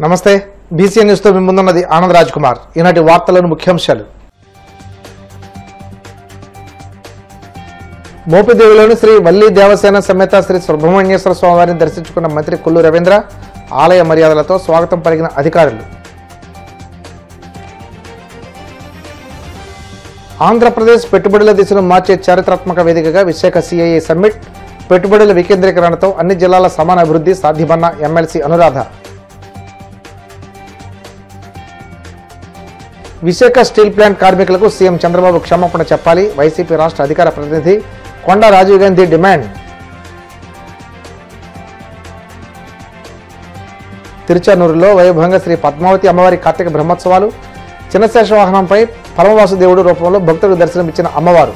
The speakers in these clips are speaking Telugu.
నమస్తే బీసీఎన్ న్యూస్ తో మీ ముందున్నది ఆనంద్ రాజ్ కుమార్. ఈనాటి వార్తలను ముఖ్యాంశాలు. మోపిదేవిలోని శ్రీ వల్లి దేవసేన సమేత శ్రీ సుబ్రహ్మణ్యేశ్వర స్వామివారిని దర్శించుకున్న మంత్రి కొల్లు రవీంద్ర ఆలయ మర్యాదలతో స్వాగతం పలికిన అధికారులు. ఆంధ్రప్రదేశ్ పెట్టుబడుల దిశను మార్చే చారిత్రాత్మక వేదికగా విశాఖ సిఐఏ సమ్మిట్, పెట్టుబడుల వికేంద్రీకరణతో అన్ని జిల్లాల సమాన అభివృద్ధి సాధ్యమన్న MLC Anuradha. Visakha steel plant కార్మికులకు సీఎం చంద్రబాబు క్షమాపణ చెప్పాలి, వైసీపీ రాష్ట్ర అధికార ప్రతినిధి కొండా రాజీవ్ గాంధీ డిమాండ్. తిరుచానూరులో వైభవంగా శ్రీ పద్మావతి అమ్మవారి కార్తీక బ్రహ్మోత్సవాలు, చిన్నశేష వాహనంపై పరమవాసుదేవుడు రూపంలో భక్తులకు దర్శనమిచ్చిన అమ్మవారు.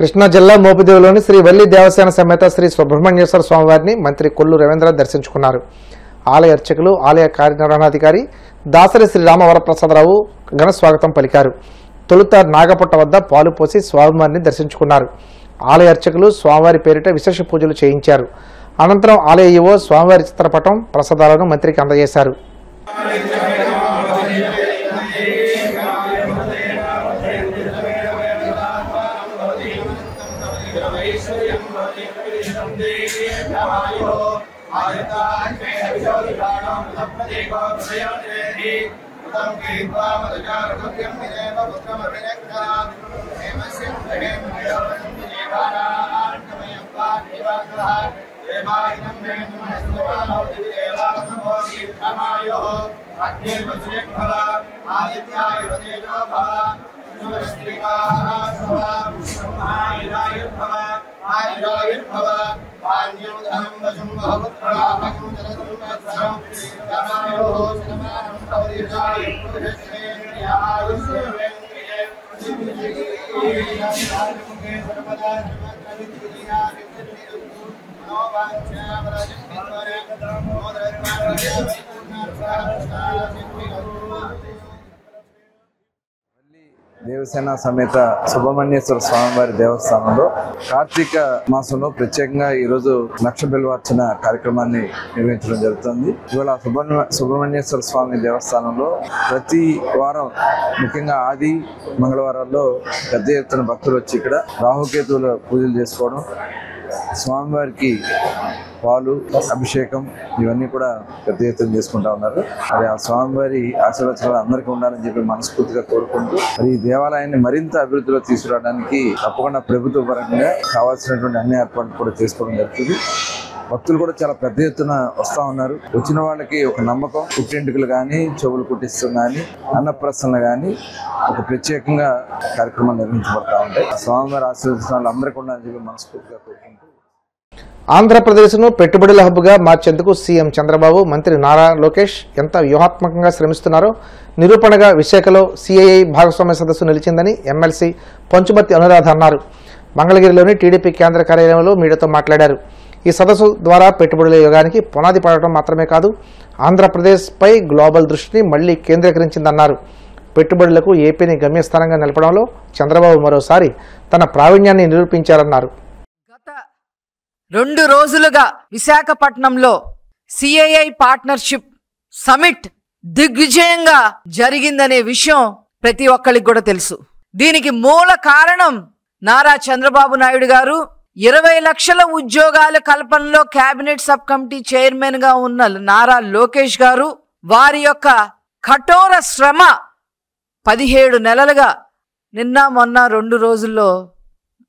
కృష్ణా జిల్లా మోపిదేవిలోని శ్రీ వల్లి దేవసేన సమేత శ్రీ సుబ్రహ్మణ్యేశ్వర స్వామివారిని మంత్రి కొల్లు రవీంద్ర దర్శించుకున్నారు. ఆలయ అర్చకులు, ఆలయ కార్యనిర్వహణాధికారి దాసరి శ్రీ రామవరప్రసాదరావు ఘన స్వాగతం పలికారు. తొలుత నాగపుట్ట వద్ద పాలు పోసి స్వామివారిని దర్శించుకున్నారు. ఆలయ అర్చకులు స్వామివారి పేరిట విశేష పూజలు చేయించారు. అనంతరం ఆలయ ఈవో స్వామివారి చిత్రపటం, ప్రసాదాలను మంత్రికి అందజేశారు. దేవసేన సమేత సుబ్రహ్మణ్యేశ్వర స్వామివారి దేవస్థానంలో కార్తీక మాసంలో ప్రత్యేకంగా ఈరోజు లక్ష బిల్వార్చన కార్యక్రమాన్ని నిర్వహించడం జరుగుతుంది. ఇవాళ సుబ్రహ్మణ్యేశ్వర స్వామి దేవస్థానంలో ప్రతి వారం, ముఖ్యంగా ఆది మంగళవారాల్లో పెద్ద ఎత్తున భక్తులు వచ్చి ఇక్కడ రాహుకేతువుల పూజలు చేసుకోవడం, స్వామివారికి పాలు, అభిషేకం ఇవన్నీ కూడా పెద్ద ఎత్తున చేసుకుంటా ఉన్నారు. మరి ఆ స్వామివారి ఆశీర్వచనాలు అందరికీ ఉండాలని చెప్పి మనస్ఫూర్తిగా కోరుకుంటూ మరి ఈ దేవాలయాన్ని మరింత అభివృద్ధిలో తీసుకురావడానికి తప్పకుండా ప్రభుత్వ పరంగా కావాల్సినటువంటి అన్ని ఏర్పాట్లు కూడా చేసుకోవడం జరుగుతుంది. భక్తులు కూడా చాలా పెద్ద ఎత్తున వస్తూ ఉన్నారు. వచ్చిన వాళ్ళకి ఒక నమ్మకం, పుట్టింటికలు కానీ, చెవులు కుట్టిస్తాం కానీ, అన్నప్రసన్నలు కానీ ఒక ప్రత్యేకంగా కార్యక్రమాలు నిర్వహించబడతా ఉంటాయి. స్వామివారి ఆశీర్వచనాలు అందరికీ ఉండాలని చెప్పి మనస్ఫూర్తిగా కోరుకుంటూ ఆంధ్రప్రదేశ్ను పెట్టుబడుల హబ్గా మార్చేందుకు సీఎం చంద్రబాబు, మంత్రి నారా లోకేష్ ఎంత వ్యూహాత్మకంగా శ్రమిస్తున్నారో నిరూపణగా విశాఖలో సిఐఐ భాగస్వామ్య సదస్సు నిలిచిందని ఎమ్మెల్సీ పంచుమర్తి అనురాధ అన్నారు. మంగళగిరిలోని టీడీపీ కేంద్ర కార్యాలయంలో మీడియాతో మాట్లాడారు. ఈ సదస్సు ద్వారా పెట్టుబడుల యుగానికి పునాది పడటం మాత్రమే కాదు, ఆంధ్రప్రదేశ్పై గ్లోబల్ దృష్టిని మళ్లీ కేంద్రీకరించిందన్నారు. పెట్టుబడులకు ఏపీని గమ్యస్థానంగా నిలపడంలో చంద్రబాబు మరోసారి తన ప్రావీణ్యాన్ని నిరూపించారన్నారు. 2 రోజులుగా విశాఖపట్నంలో సిఐఐ పార్ట్నర్షిప్ సమిట్ దిగ్విజయంగా జరిగిందనే విషయం ప్రతి ఒక్కరికి కూడా తెలుసు. దీనికి మూల కారణం నారా చంద్రబాబు నాయుడు గారు 20 లక్షల ఉద్యోగాల కల్పనలో కేబినెట్ సబ్ కమిటీ చైర్మన్ గా ఉన్న నారా లోకేష్ గారు వారి యొక్క కఠోర శ్రమ 17 నెలలుగా నిన్న మొన్న 2 రోజుల్లో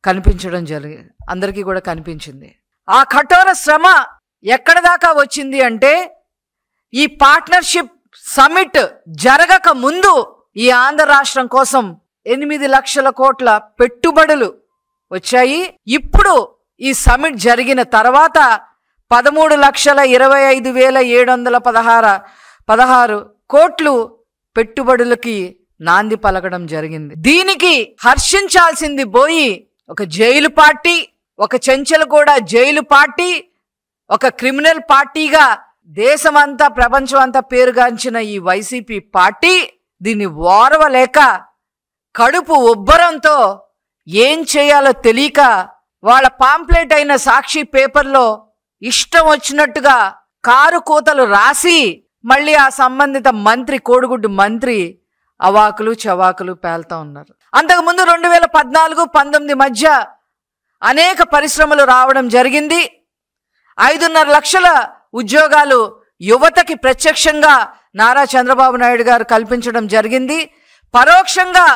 కనిపించడం జరిగింది. అందరికీ కూడా కనిపించింది. ఆ కఠోర శ్రమ ఎక్కడ దాకా వచ్చింది అంటే, ఈ పార్ట్నర్షిప్ సమిట్ జరగక ముందు ఈ ఆంధ్ర రాష్ట్రం కోసం 8 లక్షల కోట్ల పెట్టుబడులు వచ్చాయి. ఇప్పుడు ఈ సమిట్ జరిగిన తర్వాత 13,25,716 కోట్లు పెట్టుబడులకి నాంది పలకడం జరిగింది. దీనికి హర్షించాల్సింది పోయి ఒక జైలు పార్టీ, ఒక చెంచలగూడ జైలు పార్టీ, ఒక క్రిమినల్ పార్టీగా దేశమంతా ప్రపంచమంతా పేరుగాంచిన ఈ వైసీపీ పార్టీ దీన్ని ఓర్వలేక కడుపు ఉబ్బరంతో ఏం చేయాలో తెలియక వాళ్ళ పాంప్లెట్ అయిన సాక్షి పేపర్లో ఇష్టం వచ్చినట్టుగా కారు కూతలు రాసి మళ్ళీ ఆ సంబంధిత మంత్రి, కోడిగుడ్డు మంత్రి అవాకులు చవాకులు పేల్తా ఉన్నారు. అంతకుముందు 2014-19 మధ్య అనేక పరిశ్రమలు రావడం జరిగింది. 5.5 లక్షల ఉద్యోగాలు యువతకి ప్రత్యక్షంగా నారా చంద్రబాబు నాయుడు గారు కల్పించడం జరిగింది. పరోక్షంగా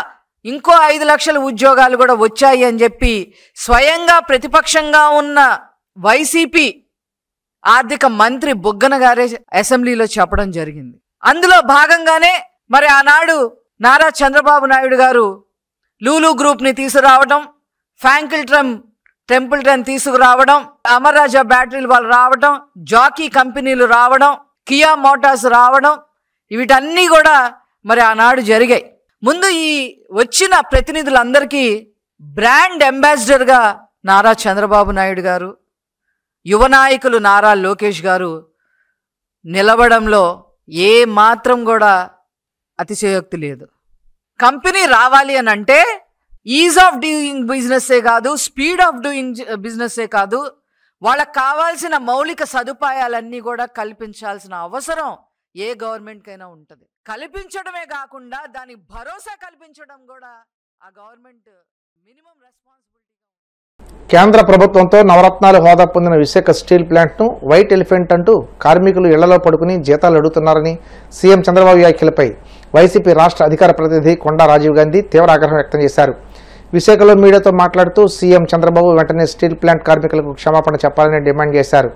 ఇంకో 5 లక్షల ఉద్యోగాలు కూడా వచ్చాయి అని చెప్పి స్వయంగా ప్రతిపక్షంగా ఉన్న వైసీపీ ఆర్థిక మంత్రి బుగ్గన గారే అసెంబ్లీలో చెప్పడం జరిగింది. అందులో భాగంగానే మరి ఆనాడు నారా చంద్రబాబు నాయుడు గారు లూలు గ్రూప్ని తీసుకురావడం, టెంపుల్టన్ తీసుకురావడం, అమర్ రాజా బ్యాటరీలు వాళ్ళు రావడం, జాకీ కంపెనీలు రావడం, కియా మోటార్స్ రావడం, వీటన్నీ కూడా మరి ఆనాడు జరిగాయి. ముందు ఈ వచ్చిన ప్రతినిధులందరికీ బ్రాండ్ అంబాసిడర్గా నారా చంద్రబాబు నాయుడు గారు, యువ నాయకులు నారా లోకేష్ గారు నిలవడంలో ఏ మాత్రం కూడా అతిశయోక్తి లేదు. కంపెనీ రావాలి అని అంటే ఈజ్ ఆఫ్ డూయింగ్ బిజినెస్సే కాదు, స్పీడ్ ఆఫ్ డూయింగ్ బిజినెస్సే కాదు, వాళ్ళకు కావాల్సిన మౌలిక సదుపాయాలన్నీ కూడా కల్పించాల్సిన అవసరం ఏ గవర్నమెంట్కైనా ఉంటుంది. కల్పించడమే కాకుండా దానికి భరోసా కల్పించడం కూడా ఆ గవర్నమెంట్ మినిమం రెస్పాన్సిబిలిటీ. కేంద్ర ప్రభుత్వంతో నవరత్నాలు హోదా పొందిన విశాఖ స్టీల్ ప్లాంట్ను వైట్ ఎలిఫెంట్ అంటూ కార్మికులు ఇళ్లలో పడుకుని జీతాలు అడుగుతున్నారని సీఎం చంద్రబాబు వ్యాఖ్యలపై వైసీపీ రాష్ట్ర అధికార ప్రతినిధి కొండా రాజీవ్ గాంధీ తీవ్ర ఆగ్రహం వ్యక్తం చేశారు. విశాఖలో మీడియాతో మాట్లాడుతూ సీఎం చంద్రబాబు వెంటనే స్టీల్ ప్లాంట్ కార్మికులకు క్షమాపణ చెప్పాలని డిమాండ్ చేశారు.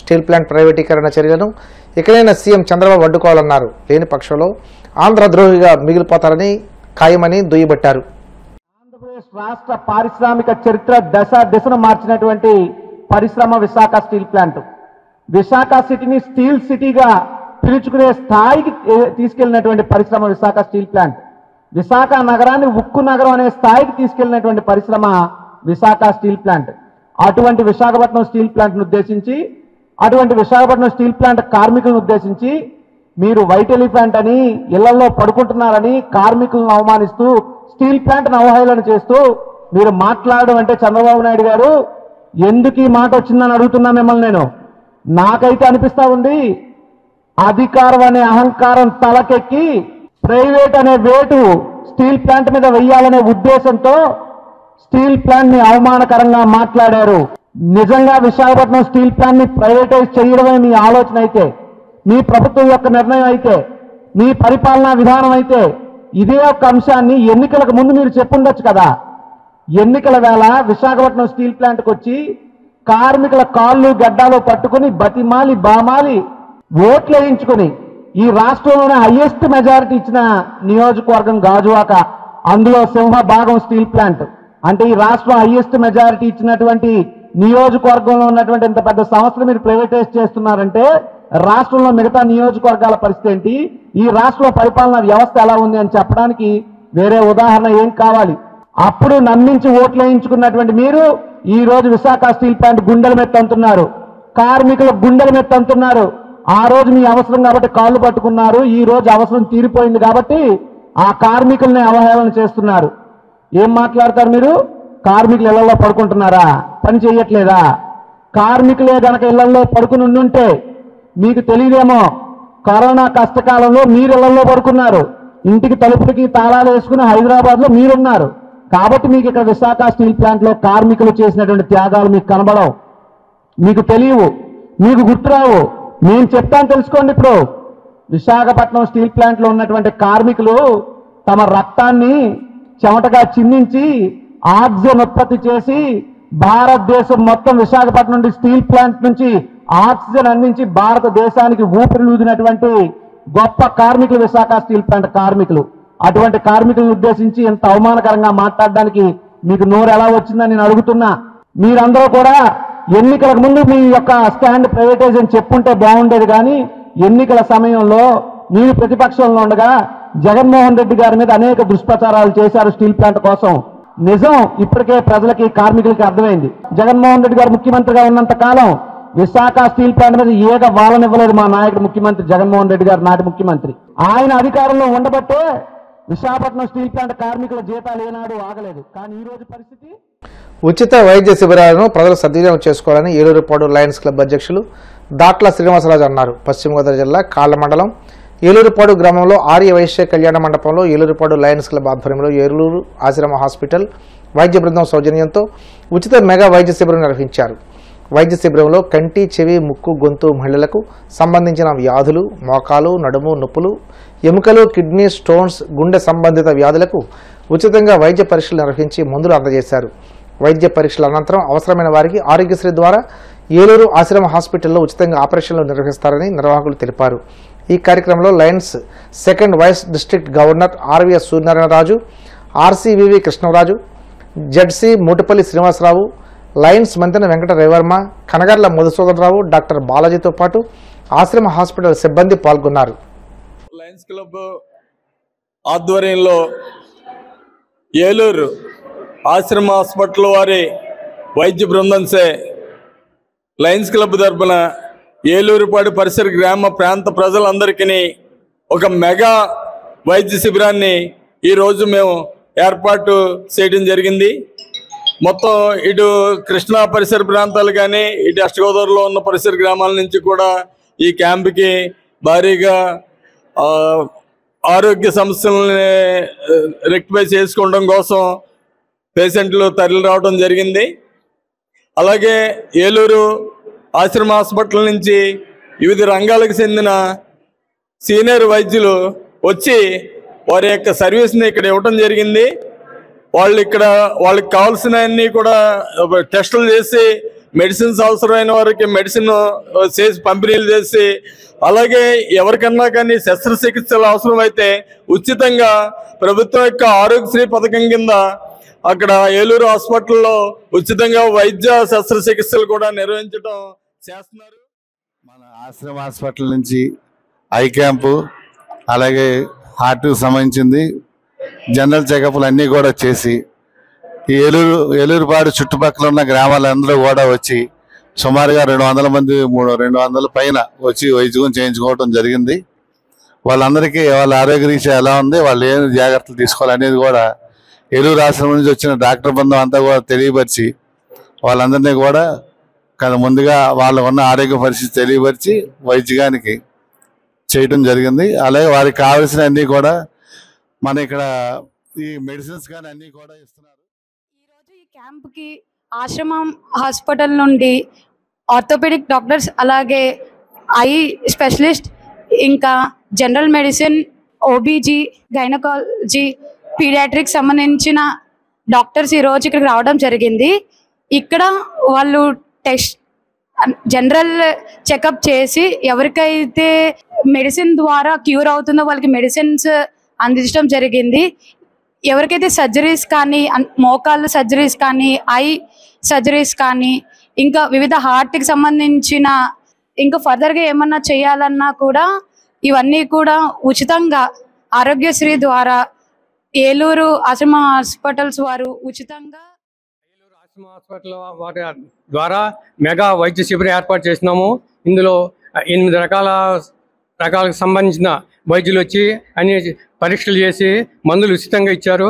స్టీల్ ప్లాంట్ ప్రైవేటీకరణ చర్యలను ఇకనైనా సీఎం చంద్రబాబు అడ్డుకోవాలన్నారు. లేని పక్షంలో ఆంధ్రద్రోహిగా మిగిలిపోతారని ఖాయమని దుయ్యబట్టారు. ఆంధ్రప్రదేశ్ రాష్ట్ర పారిశ్రామిక చరిత్ర దిశను మార్చినటువంటి పరిశ్రమ విశాఖ స్టీల్ ప్లాంట్. విశాఖ సిటీని స్టీల్ సిటీగా పిలుచుకునే స్థాయికి తీసుకెళ్లినటువంటి పరిశ్రమ విశాఖ స్టీల్ ప్లాంట్. విశాఖ నగరాన్ని ఉక్కు నగరం అనే స్థాయికి తీసుకెళ్లినటువంటి పరిశ్రమ విశాఖ స్టీల్ ప్లాంట్. అటువంటి విశాఖపట్నం స్టీల్ ప్లాంట్ను ఉద్దేశించి, అటువంటి విశాఖపట్నం స్టీల్ ప్లాంట్ కార్మికులను ఉద్దేశించి మీరు వైట్ ఎలిఫెంట్ అని, ఇళ్లలో పడుకుంటున్నారని కార్మికులను అవమానిస్తూ స్టీల్ ప్లాంట్ను అవహేళన చేస్తూ మీరు మాట్లాడడం అంటే చంద్రబాబు నాయుడు గారు ఎందుకు ఈ మాట వచ్చిందని అడుగుతున్నా మిమ్మల్ని నేను. నాకైతే అనిపిస్తా ఉంది, అధికారం అనే అహంకారం తలకెక్కి ప్రైవేట్ అనే వేటు స్టీల్ ప్లాంట్ మీద వెయ్యాలనే ఉద్దేశంతో స్టీల్ ప్లాంట్ ని అవమానకరంగా మాట్లాడారు. నిజంగా విశాఖపట్నం స్టీల్ ప్లాంట్ ని ప్రైవేటైజ్ చేయడమే మీ ఆలోచన అయితే, మీ ప్రభుత్వం యొక్క నిర్ణయం అయితే, మీ పరిపాలనా విధానం అయితే ఇదే ఒక అంశాన్ని ఎన్నికలకు ముందు మీరు చెప్పుండొచ్చు కదా. ఎన్నికల వేళ విశాఖపట్నం స్టీల్ ప్లాంట్కి వచ్చి కార్మికుల కాళ్ళు గడ్డాలు పట్టుకుని బతిమాలి బామాలి ఓట్లు వేయించుకుని ఈ రాష్ట్రంలోనే హైయెస్ట్ మెజారిటీ ఇచ్చిన నియోజకవర్గం గాజువాక, అందులో సింహ భాగం స్టీల్ ప్లాంట్. అంటే ఈ రాష్ట్రం హైయెస్ట్ మెజారిటీ ఇచ్చినటువంటి నియోజకవర్గంలో ఉన్నటువంటి ఇంత పెద్ద సంస్థలు మీరు ప్రైవేటైజ్ చేస్తున్నారంటే రాష్ట్రంలో మిగతా నియోజకవర్గాల పరిస్థితి ఏంటి, ఈ రాష్ట్రంలో పరిపాలనా వ్యవస్థ ఎలా ఉంది అని చెప్పడానికి వేరే ఉదాహరణ ఏం కావాలి? అప్పుడు నమ్మించి ఓట్లు వేయించుకున్నటువంటి మీరు ఈ రోజు విశాఖ స్టీల్ ప్లాంట్ గుండెల మీద తంతున్నారు, కార్మికుల గుండెల మీద తంతున్నారు. ఆ రోజు మీ అవసరం కాబట్టి కాళ్ళు పట్టుకున్నారు, ఈ రోజు అవసరం తీరిపోయింది కాబట్టి ఆ కార్మికుల్ని అవహేళన చేస్తున్నారు. ఏం మాట్లాడతారు మీరు? కార్మికులు ఇళ్లలో పడుకుంటున్నారా? పని చేయట్లేదా? కార్మికులే గనక ఇళ్లలో పడుకుని ఉండుంటే మీకు తెలియదేమో, కరోనా కష్టకాలంలో మీరు ఇళ్లలో పడుకున్నారు, ఇంటికి తలుపులకి తాళాలు వేసుకుని హైదరాబాద్లో మీరున్నారు. కాబట్టి మీకు ఇక్కడ విశాఖ స్టీల్ ప్లాంట్లో కార్మికులు చేసినటువంటి త్యాగాలు మీకు కనబడవు, మీకు తెలియవు, మీకు గుర్తురావు. నేను చెప్తాను, తెలుసుకోండి. ఇప్పుడు విశాఖపట్నం స్టీల్ ప్లాంట్లో ఉన్నటువంటి కార్మికులు తమ రక్తాన్ని చెమటగా చిందించి ఆక్సిజన్ ఉత్పత్తి చేసి భారతదేశం మొత్తం విశాఖపట్నం నుండి స్టీల్ ప్లాంట్ నుంచి ఆక్సిజన్ అందించి భారతదేశానికి ఊపిరిలూదినటువంటి గొప్ప కార్మికులు విశాఖ స్టీల్ ప్లాంట్ కార్మికులు. అటువంటి కార్మికులను ఉద్దేశించి ఎంత అవమానకరంగా మాట్లాడడానికి మీకు నోరు ఎలా వచ్చిందని నేను అడుగుతున్నా. మీరందరూ కూడా ఎన్నికలకు ముందు మీ యొక్క స్టాండ్ ప్రైవేటైజ్ అని చెప్పుంటే బాగుండేది, కానీ ఎన్నికల సమయంలో మీరు ప్రతిపక్షంలో ఉండగా జగన్మోహన్ రెడ్డి గారి మీద అనేక దుష్ప్రచారాలు చేశారు స్టీల్ ప్లాంట్ కోసం. నిజం ఇప్పటికే ప్రజలకి కార్మికులకి అర్థమైంది. జగన్మోహన్ రెడ్డి గారు ముఖ్యమంత్రిగా ఉన్నంత కాలం విశాఖ స్టీల్ ప్లాంట్ మీద ఏక వాళ్ళనివ్వలేదు మా నాయకుడు ముఖ్యమంత్రి జగన్మోహన్ రెడ్డి గారు, నాటి ముఖ్యమంత్రి. ఆయన అధికారంలో ఉండబట్టే విశాఖపట్నం స్టీల్ ప్లాంట్ కార్మికుల జీతాలు ఏనాడు ఆగలేదు. కానీ ఈ రోజు పరిస్థితి, ఉచిత వైద్య శిబిరాలను ప్రజలు సద్వినియోగం చేసుకోవాలని ఏలూరుపాడు లయన్స్ క్లబ్ అధ్యక్షులు దాట్ల శ్రీనివాసరాజు అన్నారు. పశ్చిమ గోదావరి జిల్లా కాళ్ళ మండలం ఏలూరుపాడు గ్రామంలో ఆర్య వైశ్య కళ్యాణ మండపంలో ఏలూరుపాడు లయన్స్ క్లబ్ ఆధ్వర్యంలో ఏలూరు ఆశ్రమ హాస్పిటల్ వైద్య బృందం సౌజన్యంతో ఉచిత మెగా వైద్య శిబిరం నిర్వహించారు. వైద్య శిబిరంలో కంటి, చెవి, ముక్కు, గొంతు మహిళలకు సంబంధించిన వ్యాధులు, మోకాలు, నడుము నొప్పులు, ఎముకలు, కిడ్నీ స్టోన్స్, గుండె సంబంధిత వ్యాధులకు ఉచితంగా వైద్య పరీక్షలు నిర్వహించి మందులు అందజేశారు. వైద్య పరీక్షల అనంతరం అవసరమైన వారికి ఆరోగ్యశ్రీ ద్వారా ఏలూరు ఆశ్రమ హాస్పిటల్లో ఉచితంగా ఆపరేషన్లు నిర్వహిస్తారని నిర్వాహకులు తెలిపారు. ఈ కార్యక్రమంలో Lions second vice district governor RVS Suryanarayanaraju, RCVV Krishnaraju, ZC Mutapalli Srinivasarao, Lions Mantena Venkata Ravivarma, Kanagarla Madhusudanarao, doctor బాలాజీతో పాటు ఆశ్రమ హాస్పిటల్ సిబ్బంది పాల్గొన్నారు. లయన్స్ క్లబ్ ఆధ్వర్యంలో ఏలూరు ఆశ్రమ హాస్పిటల్ వారి వైద్య బృందంసే లయన్స్ క్లబ్ తరపున ఏలూరుపాడు పరిసర గ్రామ ప్రాంత ప్రజలందరికీ ఒక మెగా వైద్య శిబిరాన్ని ఈరోజు మేము ఏర్పాటు చేయడం జరిగింది. మొత్తం ఇటు కృష్ణా పరిసర ప్రాంతాలు కానీ ఇటు అష్టగోదావరిలో ఉన్న పరిసర గ్రామాల నుంచి కూడా ఈ క్యాంప్కి భారీగా ఆరోగ్య సమస్యలని రెక్టిఫై చేసుకోవడం కోసం పేషెంట్లు తరలి రావడం జరిగింది. అలాగే ఏలూరు ఆశ్రమ హాస్పిటల్ నుంచి వివిధ రంగాలకు చెందిన సీనియర్ వైద్యులు వచ్చి వారి యొక్క సర్వీస్ని ఇక్కడ ఇవ్వటం జరిగింది. వాళ్ళకి కావాల్సినవన్నీ కూడా టెస్టులు చేసి మెడిసిన్స్ అవసరమైన వారికి మెడిసిన్ చేసి పంపిణీలు చేసి, అలాగే ఎవరికన్నా కానీ శస్త్రచికిత్సలు అవసరమైతే ఉచితంగా ప్రభుత్వం యొక్క ఆరోగ్యశ్రీ పథకం కింద అక్కడ ఏలూరు హాస్పిటల్లో ఉచితంగా వైద్య శస్త్రచికిత్సలు కూడా నిర్వహించడం చేస్తున్నారు. మన ఆశ్రమ హాస్పిటల్ నుంచి ఐ క్యాంపు, అలాగే హార్ట్కి సంబంధించింది జనరల్ చెకప్లు అన్నీ కూడా చేసి ఈ ఏలూరుపాడు చుట్టుపక్కల ఉన్న గ్రామాలందరూ కూడా వచ్చి సుమారుగా 200 మంది 200 పైన వచ్చి వైద్యం చేయించుకోవడం జరిగింది. వాళ్ళందరికీ వాళ్ళ ఆరోగ్య రీత్యా ఎలా ఉంది, వాళ్ళు ఏం జాగ్రత్తలు తీసుకోవాలనేది కూడా ఏలూరు ఆశ్రమం నుంచి వచ్చిన డాక్టర్ బృందం అంతా కూడా తెలియపరిచి వాళ్ళందరినీ కూడా ముందుగా వాళ్ళకు ఉన్న ఆరోగ్య పరిస్థితి తెలియపరిచి వైద్యానికి చేయడం జరిగింది. అలాగే వారికి కావాల్సిన అన్నీ కూడా మన ఇక్కడ ఈ మెడిసిన్స్ కానీ అన్నీ కూడా ఇస్తున్నారు. ఈరోజు ఈ క్యాంప్కి ఆశ్రమం హాస్పిటల్ నుండి ఆర్థోపెడిక్ డాక్టర్స్, అలాగే ఐ స్పెషలిస్ట్, ఇంకా general medicine, OBG, gynaecology, paediatric సంబంధించిన డాక్టర్స్ ఈరోజు ఇక్కడికి రావడం జరిగింది. ఇక్కడ వాళ్ళు జనరల్ చెకప్ చేసి ఎవరికైతే మెడిసిన్ ద్వారా క్యూర్ అవుతుందో వాళ్ళకి మెడిసిన్స్ అందించడం జరిగింది. ఎవరికైతే సర్జరీస్ కానీ, మోకాళ్ళ సర్జరీస్ కానీ, ఐ సర్జరీస్ కానీ, ఇంకా వివిధ హార్ట్కి సంబంధించిన ఇంకా ఫర్దర్గా ఏమన్నా చేయాలన్నా కూడా ఇవన్నీ కూడా ఉచితంగా ఆరోగ్యశ్రీ ద్వారా ఏలూరు ఆశ్రమ హాస్పిటల్స్ వారు ఉచితంగా ఏలూరు ఆశ్రమ హాస్పిటల్ వారి ద్వారా మెగా వైద్య శిబిరం ఏర్పాటు చేసినాము. ఇందులో 8 రకాలకు సంబంధించిన వైద్యులు వచ్చి అన్ని పరీక్షలు చేసి మందులు ఉచితంగా ఇచ్చారు.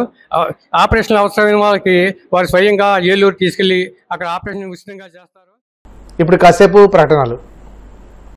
ఆపరేషన్ అవసరమైన వాళ్ళకి వారు స్వయంగా ఏలూరు తీసుకెళ్లి అక్కడ ఆపరేషన్ ఉచితంగా చేస్తారు. ఇప్పుడు కాసేపు ప్రకటనలు.